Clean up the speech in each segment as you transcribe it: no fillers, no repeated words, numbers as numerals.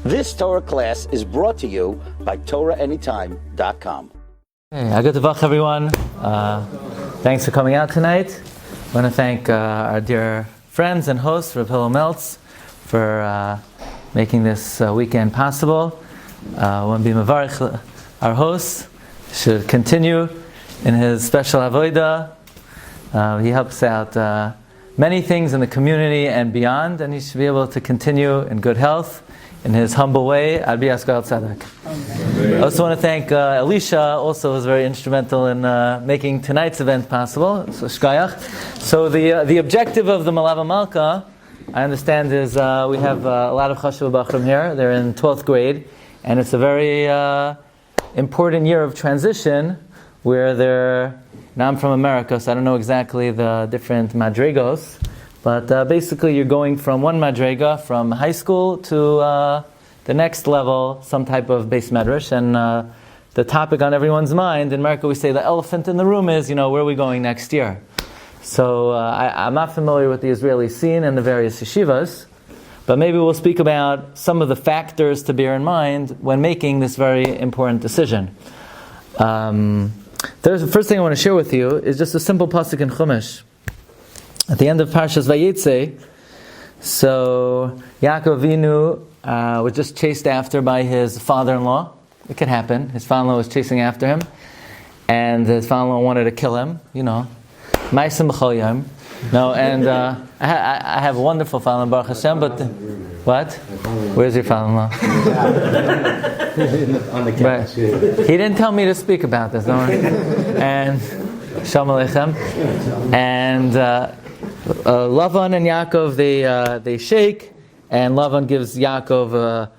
This Torah class is brought to you by TorahAnytime.com. Hey, good Tavach, everyone. Thanks for coming out tonight. I want to thank our dear friends and hosts, Rabbi Meltz, for making this weekend possible. I want to be Mavarich, our host, should continue in his special avodah. He helps out many things in the community and beyond, and he should be able to continue in good health in his humble way. I also want to thank Elisha, also was very instrumental in making tonight's event possible. So shkayach. So the objective of the Malava Malka, I understand, is we have a lot of Chashuv Bachrim here. They're in 12th grade, and it's a very important year of transition where now I'm from America, so I don't know exactly the different madrigos, but basically you're going from one madriga, from high school to the next level, some type of base medrash, and the topic on everyone's mind, in America we say the elephant in the room is, where are we going next year? So I'm not familiar with the Israeli scene and the various yeshivas, but maybe we'll speak about some of the factors to bear in mind when making this very important decision. The first thing I want to share with you is just a simple pasuk in Chumash. At the end of Parshas Vayetze, so Yaakov Avinu was just chased after by his father-in-law. It could happen. His father-in-law was chasing after him, and his father-in-law wanted to kill him. Ma'asim b'chol yom. No, and I have a wonderful father-in-law, Baruch Hashem. But what? Where's your father-in-law? On the couch. He didn't tell me to speak about this. Don't worry. And Shalom Aleichem. And Lavan and Yaakov, they shake, and Lavan gives Yaakov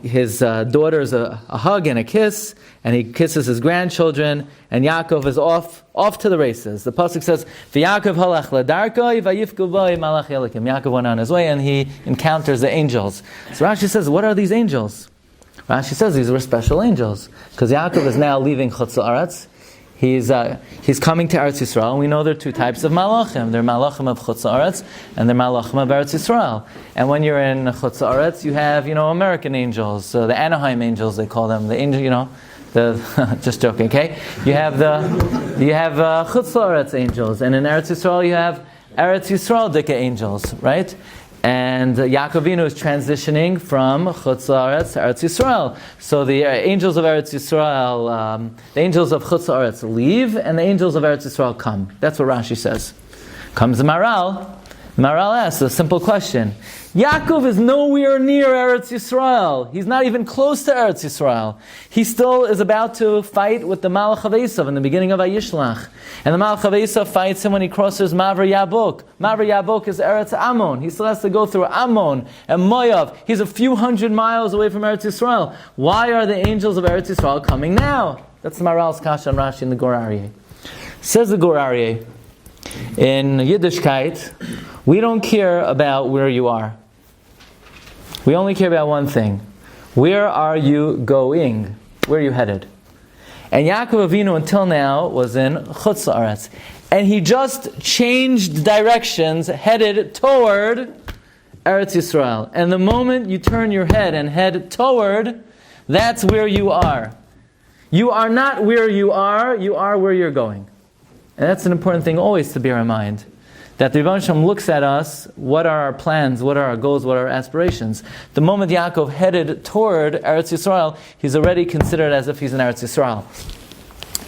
his daughters a hug and a kiss, and he kisses his grandchildren, and Yaakov is off to the races. The pasuk says, "V'Yaakov halach ladarkoi vayifku bo malach Elokim." Yaakov went on his way, and he encounters the angels. So Rashi says, "What are these angels?" Rashi says these were special angels, because Yaakov is now leaving Chutz La'aretz. He's coming to Eretz Yisrael, and we know there are two types of malachim. There are malachim of Chutz La'aretz, and there are malachim of Eretz Yisrael. And when you're in Chutz La'aretz, you have, American angels, the Anaheim angels, they call them, the angel, just joking, okay? You have Chutz La'aretz angels, and in Eretz Yisrael you have Eretz Yisrael Dika angels, right? And Yaakov Avinu is transitioning from Chutz La'aretz to Eretz Yisrael. So the angels of Eretz Yisrael, the angels of Chutz La'aretz leave, and the angels of Eretz Yisrael come. That's what Rashi says. Comes the Maral. The Maral asks a simple question. Yaakov is nowhere near Eretz Yisrael. He's not even close to Eretz Yisrael. He still is about to fight with the Malach of Esav in the beginning of Vayishlach. And the Malach of Esav fights him when he crosses Mavra Yabok. Mavra Yabok is Eretz Ammon. He still has to go through Ammon and Moav. He's a few hundred miles away from Eretz Yisrael. Why are the angels of Eretz Yisrael coming now? That's the Maral's Kasha and Rashi in the Gur Aryeh. Says the Gur Aryeh, in Yiddishkeit, we don't care about where you are. We only care about one thing. Where are you going? Where are you headed? And Yaakov Avinu until now was in Chutz La'aretz. And he just changed directions, headed toward Eretz Yisrael. And the moment you turn your head and head toward, that's where you are. You are not where you are where you're going. And that's an important thing always to bear in mind. That the Rebbe Shem looks at us, what are our plans, what are our goals, what are our aspirations. The moment Yaakov headed toward Eretz Yisrael, he's already considered as if he's in Eretz Yisrael.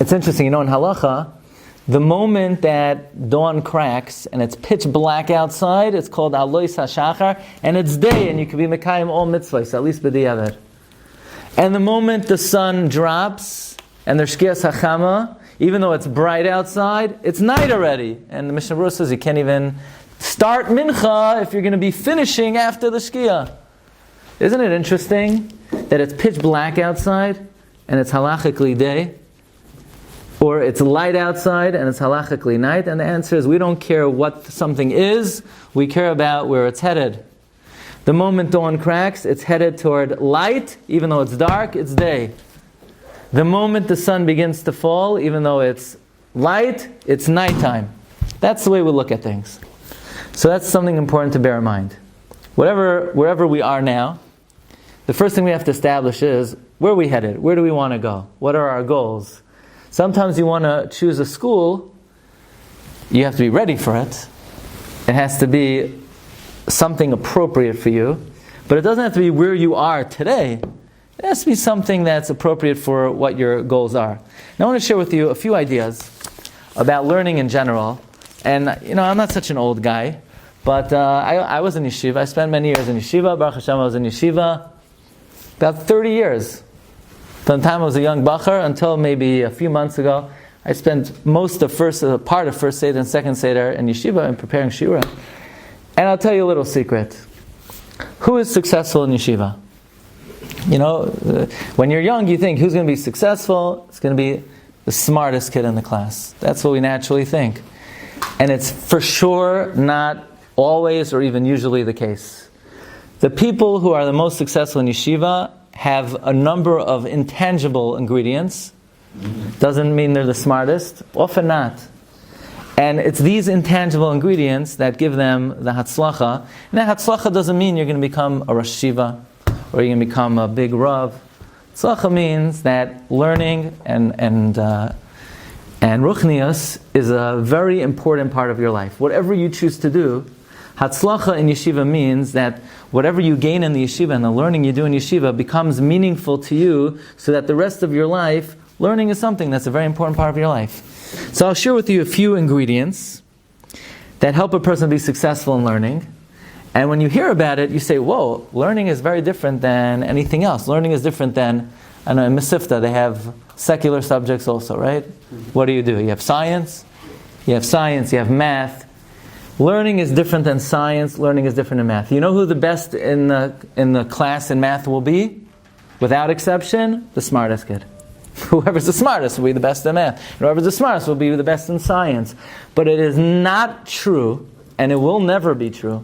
It's interesting, in Halacha, the moment that dawn cracks and it's pitch black outside, it's called Alois HaShachar, and it's day, and you can be Mekayim all mitzvahs, at least b'diavad. And the moment the sun drops, and there's Shkias HaChama, even though it's bright outside, it's night already. And the Mishnah Berurah says you can't even start mincha if you're going to be finishing after the shkia. Isn't it interesting that it's pitch black outside and it's halachically day? Or it's light outside and it's halachically night? And the answer is we don't care what something is, we care about where it's headed. The moment dawn cracks, it's headed toward light. Even though it's dark, it's day. The moment the sun begins to fall, even though it's light, it's nighttime. That's the way we look at things. So that's something important to bear in mind. Wherever we are now, the first thing we have to establish is, where are we headed? Where do we want to go? What are our goals? Sometimes you want to choose a school, you have to be ready for it. It has to be something appropriate for you. But it doesn't have to be where you are today. It has to be something that's appropriate for what your goals are. Now I want to share with you a few ideas about learning in general. And, I'm not such an old guy, but I was in Yeshiva. I spent many years in Yeshiva. Baruch Hashem, I was in Yeshiva about 30 years. From the time I was a young bacher until maybe a few months ago, I spent part of first Seder and second Seder in Yeshiva and preparing Shiur. And I'll tell you a little secret. Who is successful in Yeshiva? When you're young, you think, who's going to be successful? It's going to be the smartest kid in the class. That's what we naturally think. And it's for sure not always or even usually the case. The people who are the most successful in Yeshiva have a number of intangible ingredients. Doesn't mean they're the smartest, often not. And it's these intangible ingredients that give them the hatzlacha. And that hatzlacha doesn't mean you're going to become a Rosh Yeshiva or you're going to become a big Rav. Hatzlacha means that learning and ruchnius is a very important part of your life. Whatever you choose to do, hatzlacha in yeshiva means that whatever you gain in the yeshiva and the learning you do in yeshiva becomes meaningful to you, so that the rest of your life, learning is something that's a very important part of your life. So I'll share with you a few ingredients that help a person be successful in learning. And when you hear about it, you say, whoa, learning is very different than anything else. Learning is different than, in Mesivta, they have secular subjects also, right? What do? You have science, you have math. Learning is different than science, learning is different than math. You know who the best in the class in math will be? Without exception, the smartest kid. Whoever's the smartest will be the best in math. Whoever's the smartest will be the best in science. But it is not true, and it will never be true,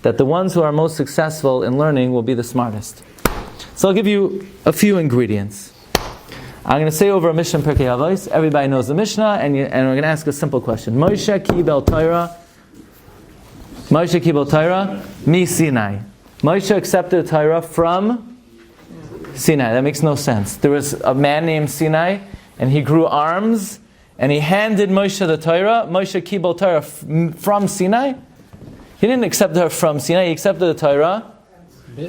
that the ones who are most successful in learning will be the smartest. So I'll give you a few ingredients. I'm going to say over a Mishnah Pirkei Avos. Everybody knows the Mishnah, and we're going to ask a simple question. Moshe kibel Torah mi Sinai. Moshe accepted the Torah from Sinai. That makes no sense. There was a man named Sinai, and he grew arms, and he handed Moshe the Torah. Moshe kibel Torah from Sinai. He didn't accept her from Sinai. He accepted the Torah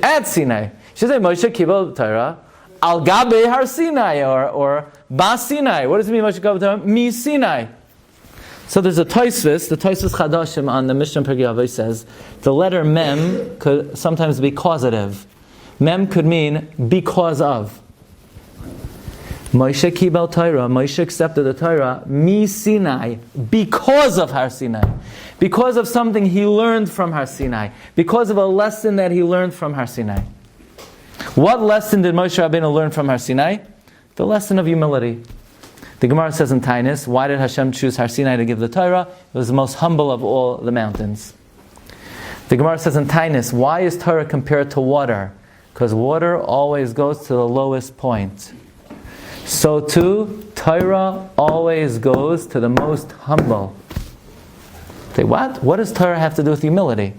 at Sinai. She said Moshe kibel Torah al gabe har Sinai or bas Sinai. What does it mean Moshe kibel Torah mi Sinai? So there's a Tosfos, the Tosfos Chadashim on the Mishnah Pirkei Avos says the letter mem could sometimes be causative. Mem could mean because of. Moshe kibel Torah, Moshe accepted the Torah, mi Sinai, because of Har Sinai. Because of something he learned from Har Sinai. Because of a lesson that he learned from Har Sinai. What lesson did Moshe Rabbeinu learn from Har Sinai? The lesson of humility. The Gemara says in Tainus, why did Hashem choose Har Sinai to give the Torah? It was the most humble of all the mountains. The Gemara says in Tainus, why is Torah compared to water? Because water always goes to the lowest point. So too, Torah always goes to the most humble. Say, what? What does Torah have to do with humility?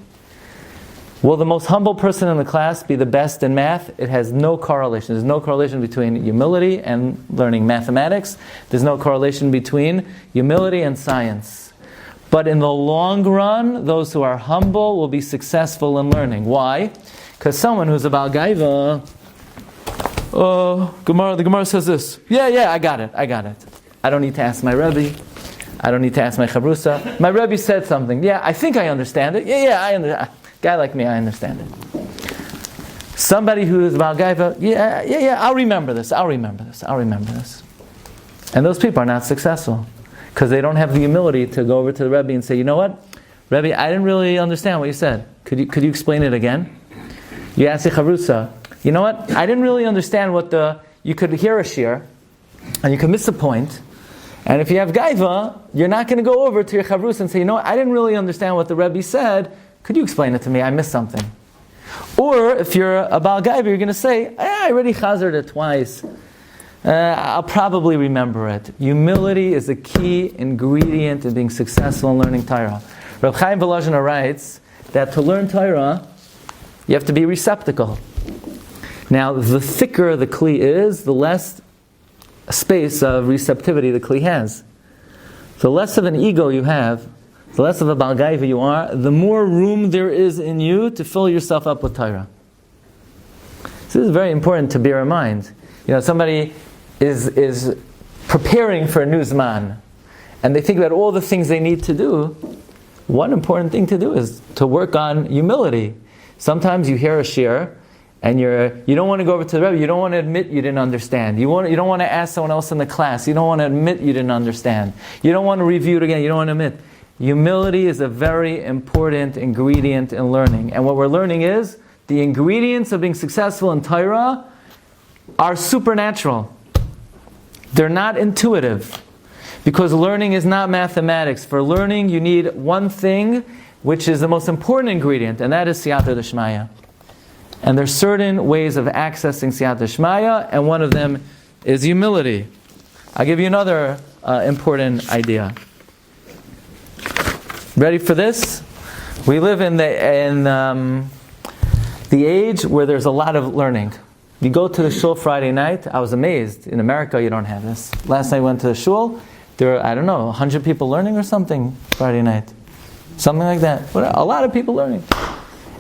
Will the most humble person in the class be the best in math? It has no correlation. There's no correlation between humility and learning mathematics. There's no correlation between humility and science. But in the long run, those who are humble will be successful in learning. Why? Because someone who's a Baal Gaiva, the Gemara says this. Yeah, I got it. I don't need to ask my rebbe. I don't need to ask my chavrusa. My rebbe said something. Yeah, I think I understand it. Yeah, I understand. Guy like me, I understand it. Somebody who is Baal Gaiva, yeah, I'll remember this. And those people are not successful because they don't have the humility to go over to the Rebbe and say, you know what? Rebbe, I didn't really understand what you said. Could you explain it again? You ask the chavrusa, you know what? I didn't really understand you could hear a shiur and you could miss a point. And if you have Gaiva, you're not going to go over to your chavrusa and say, you know what? I didn't really understand what the Rebbe said. Could you explain it to me? I missed something. Or if you're a Baal Gaiva, you're going to say, I already chazered it twice. I'll probably remember it. Humility is a key ingredient in being successful in learning Torah. Reb Chaim Volozhiner writes that to learn Torah, you have to be receptacle. Now, the thicker the kli is, the less space of receptivity the kli has. The less of an ego you have, the less of a balgaiva you are, the more room there is in you to fill yourself up with Torah. So this is very important to bear in mind. Somebody is preparing for a new Zman, and they think about all the things they need to do. One important thing to do is to work on humility. Sometimes you hear a shiur, and you don't want to go over to the rebbe, you don't want to admit you didn't understand. You don't want to ask someone else in the class, you don't want to admit you didn't understand. You don't want to review it again, you don't want to admit. Humility is a very important ingredient in learning. And what we're learning is, the ingredients of being successful in Torah are supernatural. They're not intuitive. Because learning is not mathematics. For learning, you need one thing, which is the most important ingredient, and that is siyata d'shmaya. And there's certain ways of accessing siyata d'shmaya, and one of them is humility. I'll give you another important idea. Ready for this? We live in the age where there's a lot of learning. You go to the shul Friday night, I was amazed. In America, you don't have this. Last night I went to the shul, there were, 100 people learning or something Friday night. Something like that. A lot of people learning.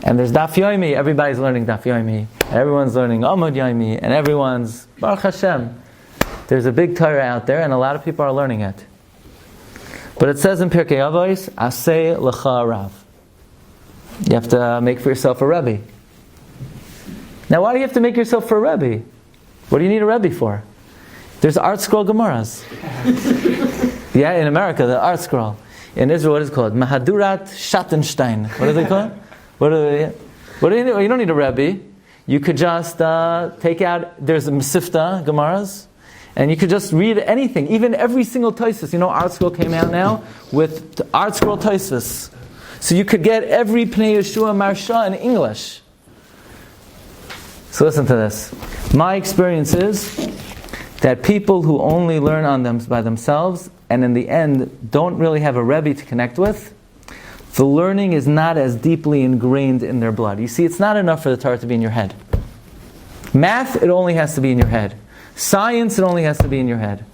And there's Daf Yomi, everybody's learning Daf Yomi. Everyone's learning Amud Yomi, and everyone's, Baruch Hashem. There's a big Torah out there, and a lot of people are learning it. But it says in Pirkei Avos, Aseh lecha rav. You have to make for yourself a rebbe. Now, why do you have to make yourself for a rebbe? What do you need a rebbe for? There's art scroll Gemaras. Yeah, in America, the art scroll. In Israel, what is it called? Mahadurat Schattenstein. What is it called? What do you need? You don't need a rebbe. You could just take out, there's a Mesivta, Gemaras, and you could just read anything, even every single Tosfos. Art Scroll came out now with Art Scroll Tosfos. So you could get every Pnei Yeshua Marsha in English. So listen to this. My experience is that people who only learn on them by themselves, and in the end don't really have a rebbe to connect with, the learning is not as deeply ingrained in their blood. You see, it's not enough for the Torah to be in your head. Math, it only has to be in your head. Science, it only has to be in your head.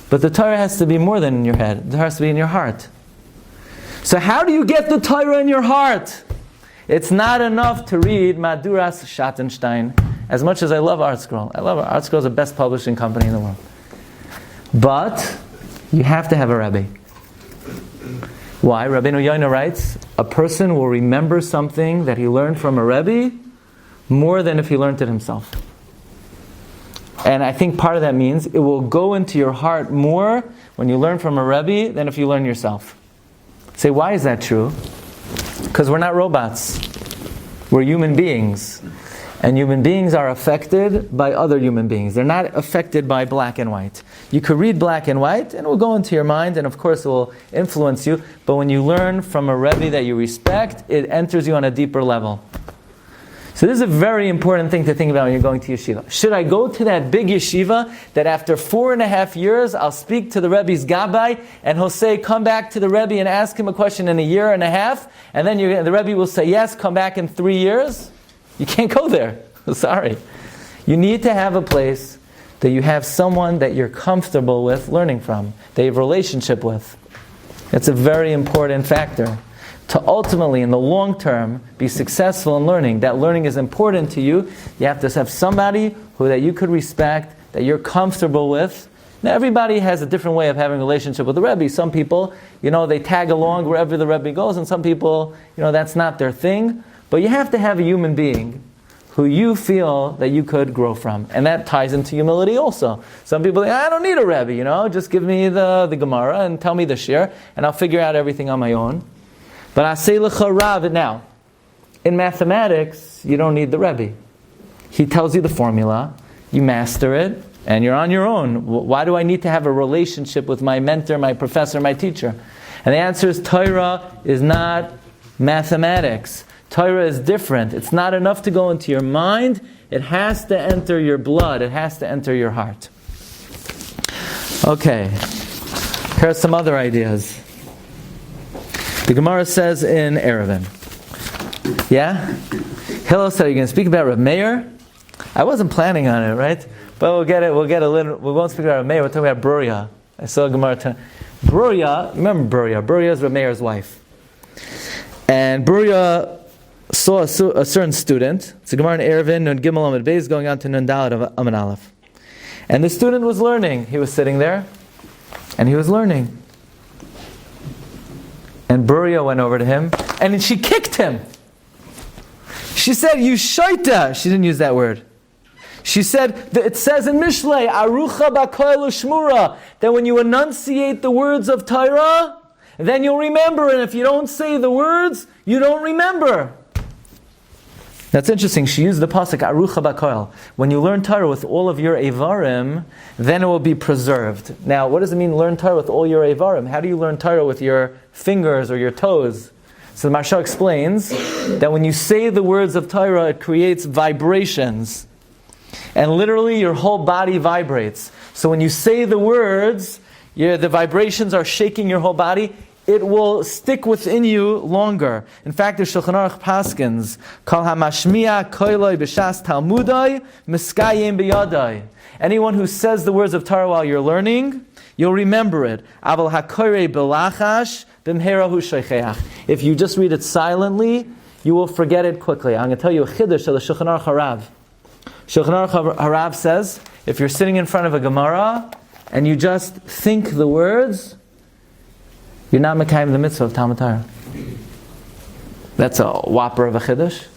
But the Torah has to be more than in your head. The Torah has to be in your heart. So how do you get the Torah in your heart? It's not enough to read Maduras Schattenstein. As much as I love Art Scroll. I love it. Art Scroll is the best publishing company in the world. But you have to have a Rabbi. Why? Rabbeinu Yonah writes, a person will remember something that he learned from a Rebbe more than if he learned it himself. And I think part of that means it will go into your heart more when you learn from a Rebbe than if you learn yourself. Say, why is that true? Because we're not robots. We're human beings. And human beings are affected by other human beings. They're not affected by black and white. You could read black and white, and it will go into your mind, and of course it will influence you. But when you learn from a Rebbe that you respect, it enters you on a deeper level. So this is a very important thing to think about when you're going to yeshiva. Should I go to that big yeshiva that after 4.5 years I'll speak to the Rebbe's Gabbai and he'll say, come back to the Rebbe and ask him a question in 1.5 years, and then the Rebbe will say, yes, come back in 3 years? You can't go there. Sorry. You need to have a place that you have someone that you're comfortable with learning from, that you have a relationship with. It's a very important factor. To ultimately, in the long term, be successful in learning, that learning is important to you, you have to have somebody that you could respect, that you're comfortable with. Now, everybody has a different way of having a relationship with the Rebbe. Some people, they tag along wherever the Rebbe goes, and some people, that's not their thing. But you have to have a human being who you feel that you could grow from. And that ties into humility also. Some people think, I don't need a Rebbe, just give me the Gemara and tell me the Shiur, and I'll figure out everything on my own. But Aseh lecha rav, now, in mathematics, you don't need the Rebbe. He tells you the formula, you master it, and you're on your own. Why do I need to have a relationship with my mentor, my professor, my teacher? And the answer is Torah is not mathematics. Torah is different. It's not enough to go into your mind. It has to enter your blood. It has to enter your heart. Okay. Here are some other ideas. The Gemara says in Erevin. Yeah? Hillel said, are you going to speak about Reb Meir? I wasn't planning on it, right? But we'll get a little, we won't speak about Meir, we're talking about Bruria. I saw Gemara. Bruria, remember Bruria? Bruria is Rabbi Meir's wife. And Bruria saw a certain student. It's a Gemara in Erevin, Nun Gimel Amud Beis, going on to Nun Daled of Amud Aleph. And the student was learning. He was sitting there, and he was learning. And Bruria went over to him, and she kicked him. She said, "You shaita." She didn't use that word. She said, it says in Mishlei, Arucha b'koil u'shmura, that when you enunciate the words of Torah, then you'll remember. And if you don't say the words, you don't remember. That's interesting. She used the pasuk Arucha b'koil. When you learn Torah with all of your Eivarim, then it will be preserved. Now, what does it mean learn Torah with all your Eivarim? How do you learn Torah with your fingers or your toes? So the Marsha explains that when you say the words of Torah, it creates vibrations. And literally your whole body vibrates. So when you say the words, the vibrations are shaking your whole body. It will stick within you longer. In fact, the Shulchan Aruch paskins, Kol hamashmiya koiloi b'shas talmudai miskayim b'yadai. Anyone who says the words of Torah while you're learning, you'll remember it. Aval hakorei b'lachash b'mherahu sheicheach. If you just read it silently, you will forget it quickly. I'm going to tell you a chiddush of the Shulchan Aruch Harav. Shulchan Aruch Harav says, if you're sitting in front of a Gemara and you just think the words, you're not mekayim the mitzvah of Talmud Torah. That's a whopper of a chiddush.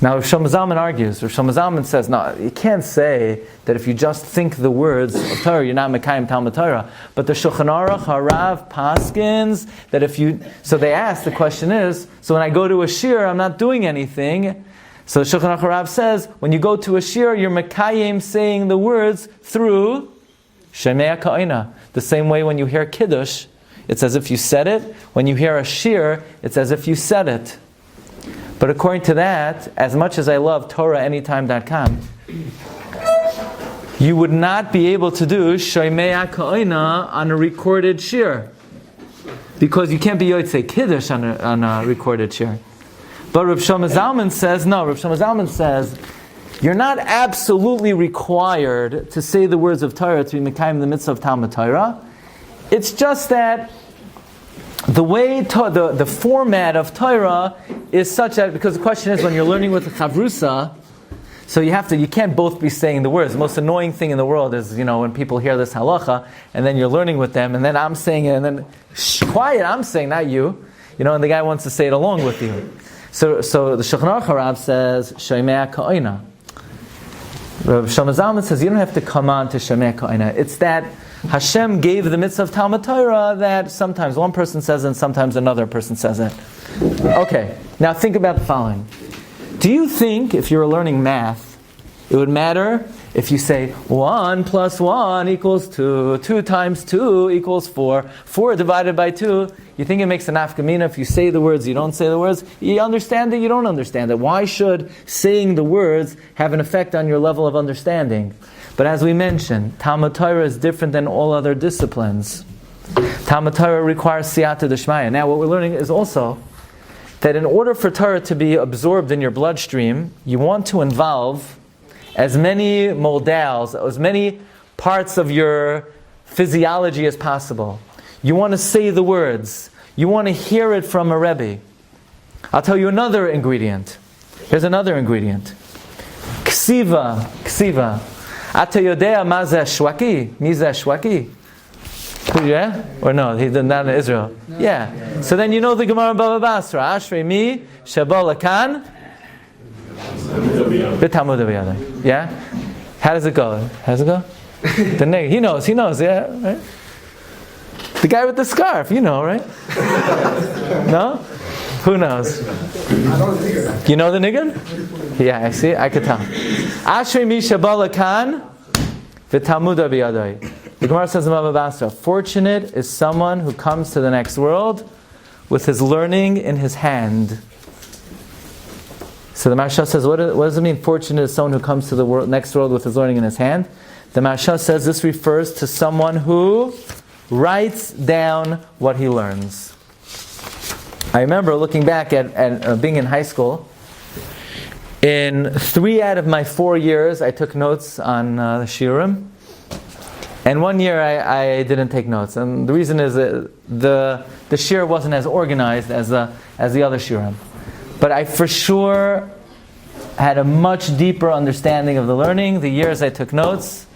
Now, Rav Shlomo Zalman argues. Rav Shlomo Zalman says, no, you can't say that if you just think the words of Torah, you're not mekayim Talmud Torah. But the Shulchan Aruch Harav paskins that if you... So they ask, the question is, so when I go to a shiur, I'm not doing anything. So the Shulchan Aruch Harav says, when you go to a shiur, you're mekayim saying the words through Shemei Ka'ina. The same way when you hear Kiddush, it's as if you said it. When you hear a shiur, it's as if you said it. But according to that, as much as I love TorahAnytime.com, you would not be able to do Shemei Ka'ina on a recorded shiur. Because you can't be Yotzei Kiddush on a recorded shiur. But Rav Shlomo Zalman says, no, Rav Shlomo Zalman says, you're not absolutely required to say the words of Torah to be mekayim the mitzvah of Talmud Torah. It's just that the way, the format of Torah is such that, because the question is when you're learning with a chavrusa, so you can't both be saying the words. The most annoying thing in the world is, when people hear this halacha, and then you're learning with them, and then I'm saying it, and then, quiet, I'm saying, not you. And the guy wants to say it along with you. So the Shulchan Aruch Harav says, Shemei Ka'ina. Rav Shlomo Zalman says, you don't have to come on to Shemei Ka'ina. It's that Hashem gave the mitzvah of Talmud Torah that sometimes one person says it and sometimes another person says it. Okay, now think about the following. Do you think if you were learning math, it would matter if you say 1 plus 1 equals 2, 2 times 2 equals 4, 4 divided by 2, you think it makes an nafkamina if you say the words, you don't say the words? You understand it, you don't understand it. Why should saying the words have an effect on your level of understanding? But as we mentioned, Talmud Torah is different than all other disciplines. Talmud Torah requires siyata d'shmaya. Now what we're learning is also that in order for Torah to be absorbed in your bloodstream, you want to involve as many modals, as many parts of your physiology as possible. You want to say the words. You want to hear it from a rebbe. I'll tell you another ingredient. Here's another ingredient. Ksiva. Ata yodea ma zeh shwaki? Mi zeh shwaki? Yeah? Or no, he did not in Israel. No. Yeah. So then you know the Gemara Baba Basra. Ashrei mi sheba lakan b'tamud b'yadai. Yeah? How does it go? The nigga, he knows, yeah? Right? The guy with the scarf, right? No? Who knows? You know the nigga? Yeah, I see. I could tell. Ashrei mi sheba lakan b'tamud b'yadai. The Gemara says in Baba Basra, fortunate is someone who comes to the next world with his learning in his hand. So the Marsha says, what does it mean, fortunate is someone who comes to the next world with his learning in his hand? The Marsha says this refers to someone who writes down what he learns. I remember looking back at being in high school, In 3 out of my 4 years, I took notes on the Shiurim. And 1 year I didn't take notes. And the reason is that the Shiur wasn't as organized as the other Shiurim. But I for sure had a much deeper understanding of the learning. The years I took notes,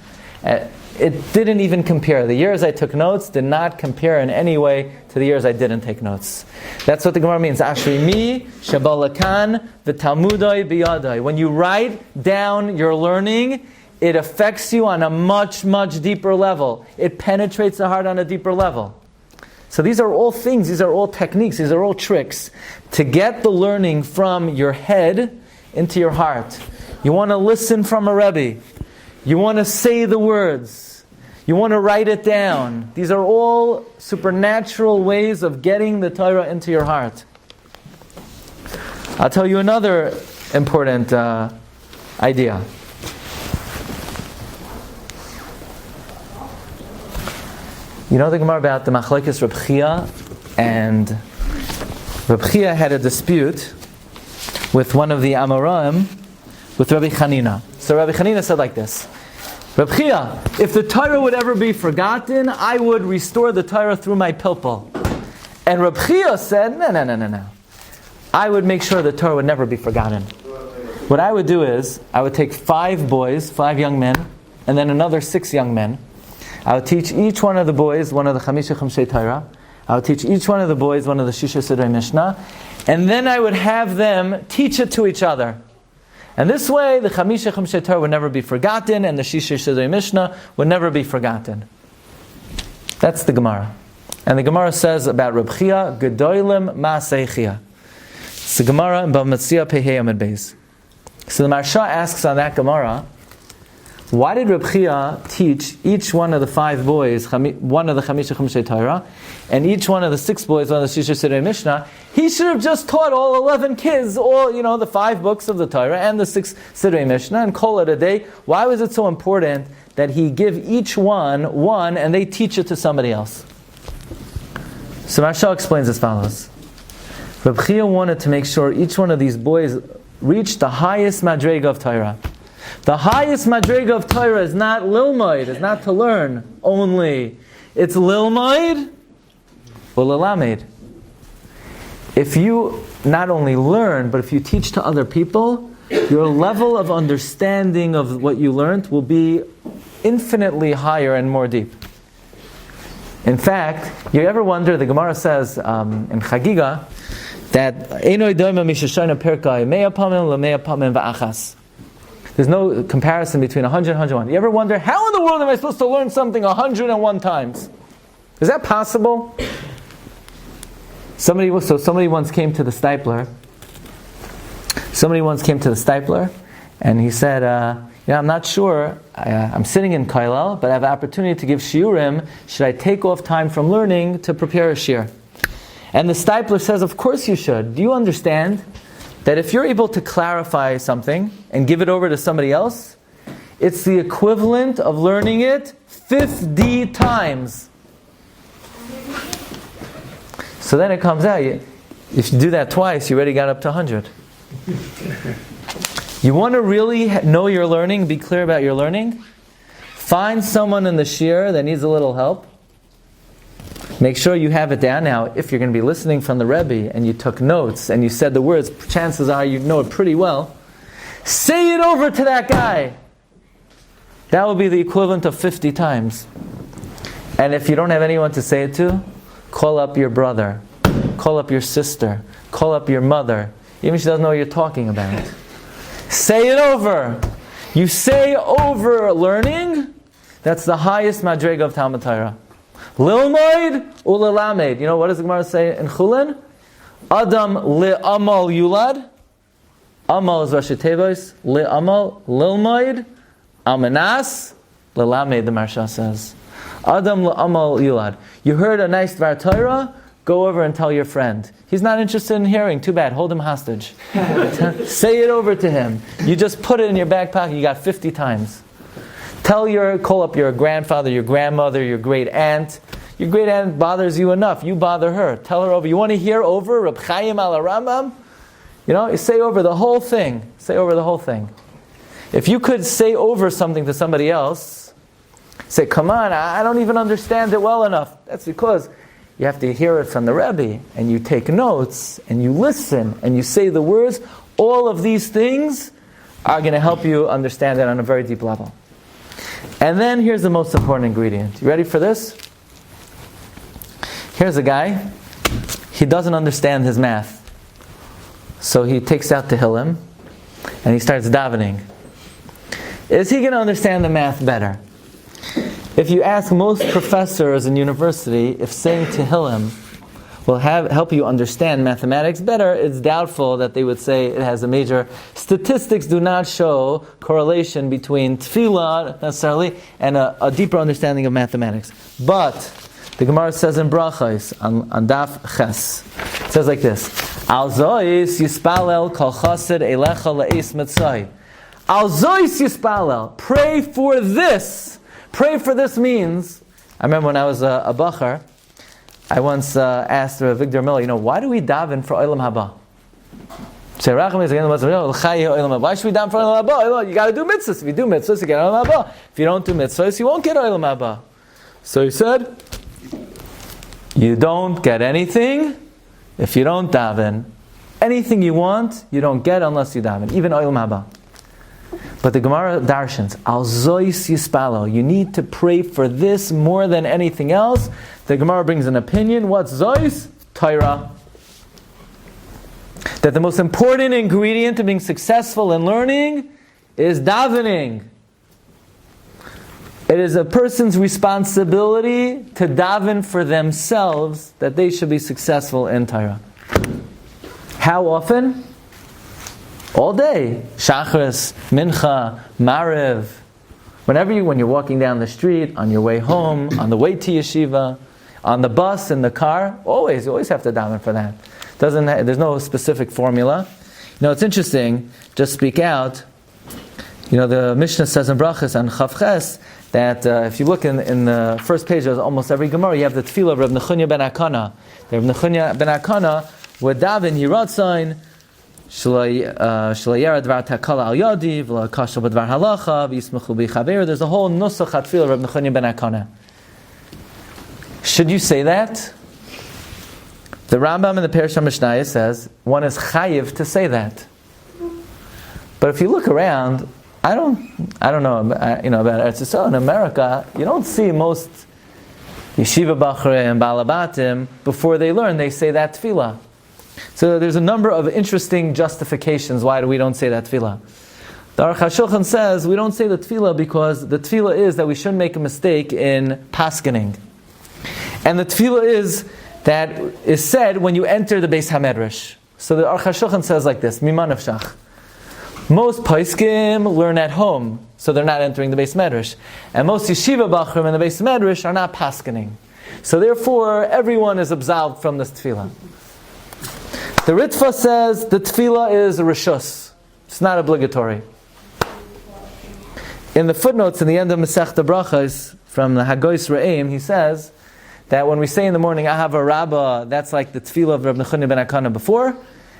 it didn't even compare. The years I took notes did not compare in any way to the years I didn't take notes. That's what the Gemara means. Ashri mi shabalakan v'talmudai biyadai. When you write down your learning, it affects you on a much, much deeper level. It penetrates the heart on a deeper level. So these are all things, these are all techniques, these are all tricks to get the learning from your head into your heart. You want to listen from a rebbe. You want to say the words. You want to write it down. These are all supernatural ways of getting the Torah into your heart. I'll tell you another important idea. You know the Gemara about the Machlekes Reb Chia, and Reb Chia had a dispute with one of the Amoraim, with Rabbi Chanina. So Rabbi Chanina said like this: Reb Chia, if the Torah would ever be forgotten, I would restore the Torah through my pilpul. And Reb Chia said, no. I would make sure the Torah would never be forgotten. What I would do is, I would take 5 boys, 5 young men, and then another 6 young men. I would teach each one of the boys one of the Chamisha Chumshei Torah. I would teach each one of the boys one of the Shisha Sidrei Mishnah. And then I would have them teach it to each other. And this way, the Chamisha Chumshei Torah would never be forgotten, and the Shisha Sidrei Mishnah would never be forgotten. That's the Gemara. And the Gemara says about Reb Chia, Gedolim Ma'asei Chia. It's the Gemara in Bava Metzia Pehei Amud Beis. So the Marsha asks on that Gemara, why did Reb Chia teach each one of the 5 boys one of the Chamisha Chumshei Torah, and each one of the 6 boys one of the Shisha Sidrei Mishnah? He should have just taught all 11 kids, the 5 books of the Torah and the 6 Sidrei Mishnah, and call it a day. Why was it so important that he give each one and they teach it to somebody else? So Marsha explains as follows. Reb Chia wanted to make sure each one of these boys reached the highest madrega of Torah. The highest madrega of Torah is not lilmoid, it's not to learn only. It's lilmoid or lilamed. If you not only learn, but if you teach to other people, your level of understanding of what you learned will be infinitely higher and more deep. In fact, you ever wonder, the Gemara says in Chagiga, that there's no comparison between 100 and 101. You ever wonder, how in the world am I supposed to learn something 101 times? Is that possible? Somebody once came to the Stipler. And he said, I'm not sure, I'm sitting in Kailal, but I have an opportunity to give Shiurim. Should I take off time from learning to prepare a Shiur? And the Stipler says, of course you should. Do you understand that if you're able to clarify something and give it over to somebody else, it's the equivalent of learning it 50 times. So then it comes out, if you do that twice, you already got up to 100. You want to really know your learning, be clear about your learning? Find someone in the shiur that needs a little help. Make sure you have it down. Now, if you're going to be listening from the rebbe and you took notes and you said the words, chances are you know it pretty well. Say it over to that guy. That will be the equivalent of 50 times. And if you don't have anyone to say it to, call up your brother, call up your sister, call up your mother, even if she doesn't know what you're talking about. Say it over. You say over learning, that's the highest madrega of Talmud Torah. Lilmoid ulelamed. You know what does the Gemara say in Chulin? Adam li'amal yulad. Amal is Rashi Tevis. Li'amal lilmoid. Almanas lilamed. The Marsha says. Adam li'amal yulad. You heard a nice Dvar Torah? Go over and tell your friend. He's not interested in hearing. Too bad. Hold him hostage. Say it over to him. You just put it in your back pocket. You got 50 times. Call up your grandfather, your grandmother, your great aunt. Your great aunt bothers you enough. You bother her. Tell her over. You want to hear over Reb Chaim al Rambam? You say over the whole thing. Say over the whole thing. If you could say over something to somebody else, say, come on, I don't even understand it well enough. That's because you have to hear it from the rebbe, and you take notes, and you listen, and you say the words. All of these things are going to help you understand it on a very deep level. And then here's the most important ingredient. You ready for this? Here's a guy. He doesn't understand his math. So he takes out Tehillim, and he starts davening. Is he going to understand the math better? If you ask most professors in university if saying Tehillim will help you understand mathematics better, it's doubtful that they would say it has a major... Statistics do not show correlation between tefillah, necessarily, and a deeper understanding of mathematics. But the Gemara says in Brachos, on Daf Ches, it says like this, Al zois yispalel kol chassid elecha le'es mitzay. Al zois yispalel. Pray for this. Pray for this means, I remember when I was a bacher, I once asked Victor Miller, why do we daven for Olam Haba? Why should we daven for Olam Haba? You got to do mitzvahs. If you do mitzvahs, you get Olam Haba. If you don't do mitzvahs, you won't get Olam Haba. So he said, you don't get anything if you don't daven. Anything you want, you don't get unless you daven, even Olam Haba. But the Gemara darshans, al zois yispalo. You need to pray for this more than anything else. The Gemara brings an opinion. What's zois? Torah. That the most important ingredient to being successful in learning is davening. It is a person's responsibility to daven for themselves that they should be successful in Torah. How often? All day. Shachris, Mincha, Maariv. When you're walking down the street, on your way home, on the way to Yeshiva, on the bus, in the car, you always have to daven for that. There's no specific formula. It's interesting, just speak out. The Mishnah says in Brachos on Chav Ches that if you look in the first page of almost every Gemara, you have the tefillah of Reb Nechunya ben Akana. Reb Nechunya ben Akana would daven Yiratzain, there's a whole nusach hatfil of Reb Nechunya ben Akana. Should you say that? The Rambam in the Parsha Mishnah says one is chayiv to say that. But if you look around, I don't know about Eretz Yisrael. In America, you don't see most yeshiva bachrim and balabatim before they learn they say that tefillah. So there's a number of interesting justifications why we don't say that tefillah. The Aruch HaShulchan says we don't say the tefillah because the tefillah is that we shouldn't make a mistake in paskening. And the tefillah is said when you enter the Beis HaMedrash. So the Aruch HaShulchan says like this, Mima nafshach. Most poskim learn at home, so they're not entering the Beis Medrash. And most yeshiva bachrim in the Beis Medrash are not paskening. So therefore, everyone is absolved from this tefillah. The Ritva says the tefillah is a rishus. It's not obligatory. In the footnotes in the end of Masechta Brachos, from the Hagois Re'im, he says that when we say in the morning, Ahava Rabbah, that's like the tefillah of Reb Nechunya ben Akana before.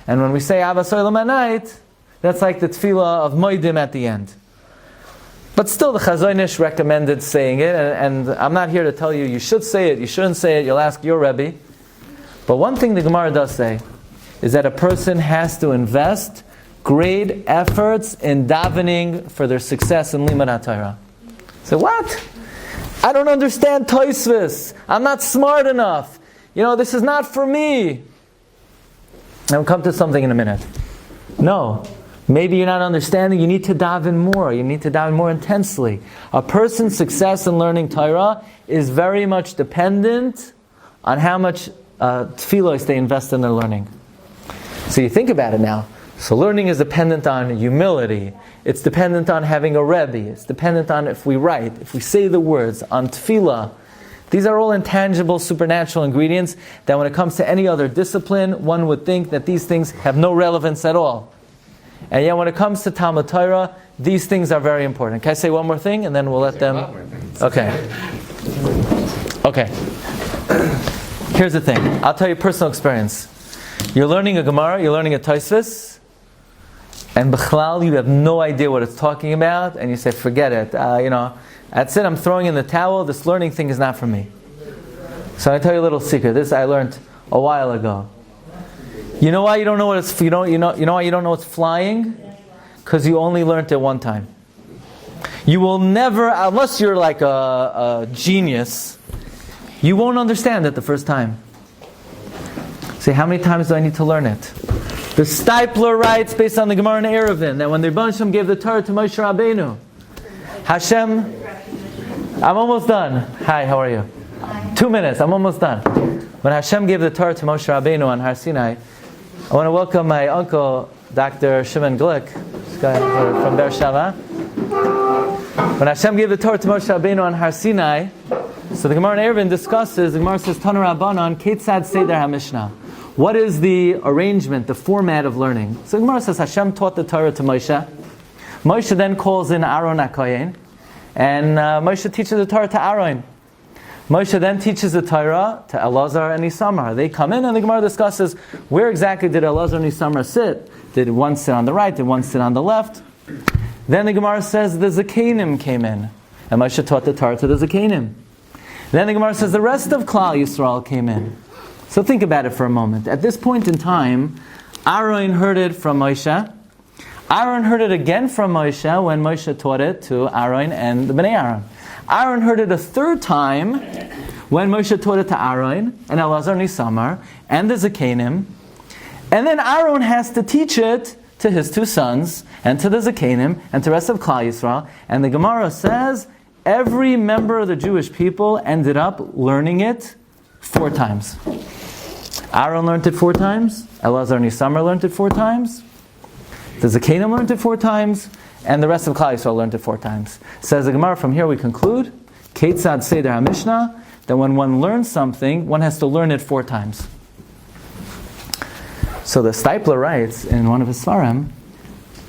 And when we say Avas Olam at night, that's like the tefillah of Moedim at the end. But still, the Chazon Ish recommended saying it, and I'm not here to tell you should say it, you shouldn't say it, you'll ask your Rebbe. But one thing the Gemara does say is that a person has to invest great efforts in davening for their success in Limud HaTorah. So what? I don't understand Tosfos. I'm not smart enough. This is not for me. And we'll come to something in a minute. No. Maybe you're not understanding. You need to daven more. You need to daven more intensely. A person's success in learning Torah is very much dependent on how much tefillos they invest in their learning. So you think about it now. So learning is dependent on humility. It's dependent on having a rebbe. It's dependent on if we write, if we say the words, on tefillah. These are all intangible, supernatural ingredients that when it comes to any other discipline, one would think that these things have no relevance at all. And yet when it comes to Talmud Torah, these things are very important. Can I say one more thing and then we'll let them... Okay. Here's the thing. I'll tell you personal experience. You're learning a Gemara, you're learning a Tosfos, and b'chlal, you have no idea what it's talking about, and you say, forget it. That's it, I'm throwing in the towel, this learning thing is not for me. So I tell you a little secret. This I learned a while ago. You know why you don't know what it's you know why you don't know it's flying? Because you only learned it one time. You will never, unless you're like a genius, you won't understand it the first time. Say, how many times do I need to learn it? The Stipler writes, based on the Gemara in Eruvin, that when the Rebbe Shem gave the Torah to Moshe Rabbeinu, Hashem, I'm almost done. Hi, how are you? 2 minutes, I'm almost done. When Hashem gave the Torah to Moshe Rabbeinu on Har Sinai, I want to welcome my uncle, Dr. Shimon Glick, this guy from Beersheba. When Hashem gave the Torah to Moshe Rabbeinu on Har Sinai, so the Gemara in Eruvin discusses, the Gemara says, Tanu Rabbanan, Ketzad Seder HaMishnah. What is the arrangement, the format of learning? So the Gemara says, Hashem taught the Torah to Moshe. Moshe then calls in Aaron HaKohen, and Moshe teaches the Torah to Aaron. Moshe then teaches the Torah to Elazar and Isamar. They come in and the Gemara discusses, where exactly did Elazar and Isamar sit? Did one sit on the right? Did one sit on the left? Then the Gemara says the Zakanim came in, and Moshe taught the Torah to the Zakanim. Then the Gemara says the rest of Klal Yisrael came in. So think about it for a moment. At this point in time, Aaron heard it from Moshe. Aaron heard it again from Moshe when Moshe taught it to Aaron and the Bnei Aaron. Aaron heard it a third time when Moshe taught it to Aaron and Elazar and Isamar and the Zakanim. And then Aaron has to teach it to his two sons and to the Zakanim and to the rest of Klal Yisrael. And the Gemara says every member of the Jewish people ended up learning it 4 times. Aaron learned it 4 times. Elazar and Isamar learned it 4 times. The Zakanim learned it 4 times. And the rest of Klal Yisrael learned it 4 times. Says the Gemara, from here we conclude, Ketzad Seder HaMishnah, that when one learns something, one has to learn it 4 times. So the Stipler writes in one of his Svarim,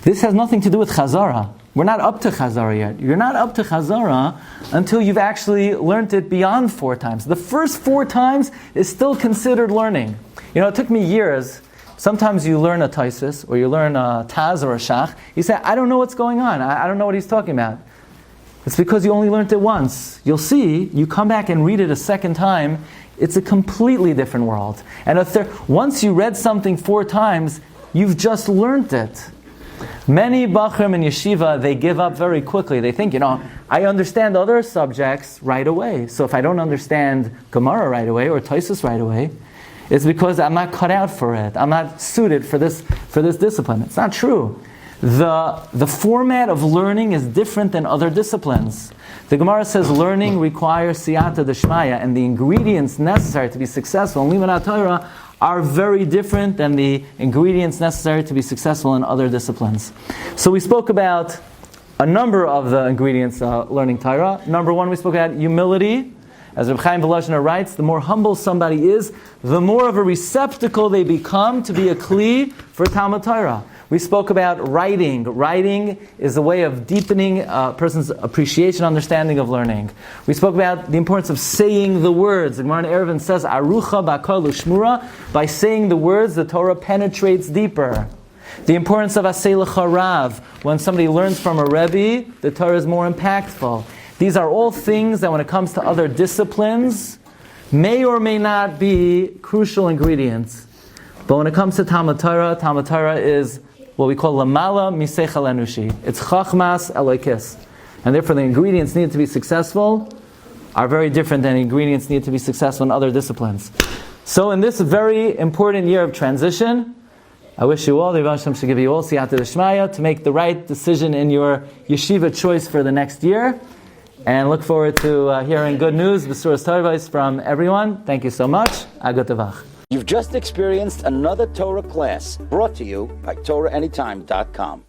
this has nothing to do with Chazara. We're not up to Chazara yet. You're not up to Chazara until you've actually learned it beyond 4 times. The first 4 times is still considered learning. It took me years. Sometimes you learn a taisis, or you learn a taz or a shach. You say, I don't know what's going on. I don't know what he's talking about. It's because you only learned it once. You'll see, you come back and read it a second time, it's a completely different world. And once you read something 4 times, you've just learned it. Many bachrim in yeshiva, they give up very quickly. They think, I understand other subjects right away. So if I don't understand Gemara right away, or taisis right away, it's because I'm not cut out for it. I'm not suited for this discipline. It's not true. The format of learning is different than other disciplines. The Gemara says learning requires siyata d'shmaya, and the ingredients necessary to be successful in Limud Torah are very different than the ingredients necessary to be successful in other disciplines. So we spoke about a number of the ingredients learning Torah. Number 1, we spoke about humility. As Reb Chaim Volozhiner writes, the more humble somebody is, the more of a receptacle they become to be a kli for Talmud Torah. We spoke about writing. Writing is a way of deepening a person's appreciation, understanding of learning. We spoke about the importance of saying the words. The Gemara in Eruvin says, Arucha b'kol u'shmura. By saying the words, the Torah penetrates deeper. The importance of aseh l'charav. When somebody learns from a rebbe, the Torah is more impactful. These are all things that when it comes to other disciplines, may or may not be crucial ingredients. But when it comes to Talmud Torah is what we call lamala miseichel enushi. It's chachmas eloikis. And therefore the ingredients needed to be successful are very different than ingredients needed to be successful in other disciplines. So in this very important year of transition, I wish you all, the Rebbe should give you all siyata d'shmaya to make the right decision in your yeshiva choice for the next year. And look forward to hearing good news, B'suras Tovos from everyone. Thank you so much. Agut Tavach. You've just experienced another Torah class brought to you by TorahAnytime.com.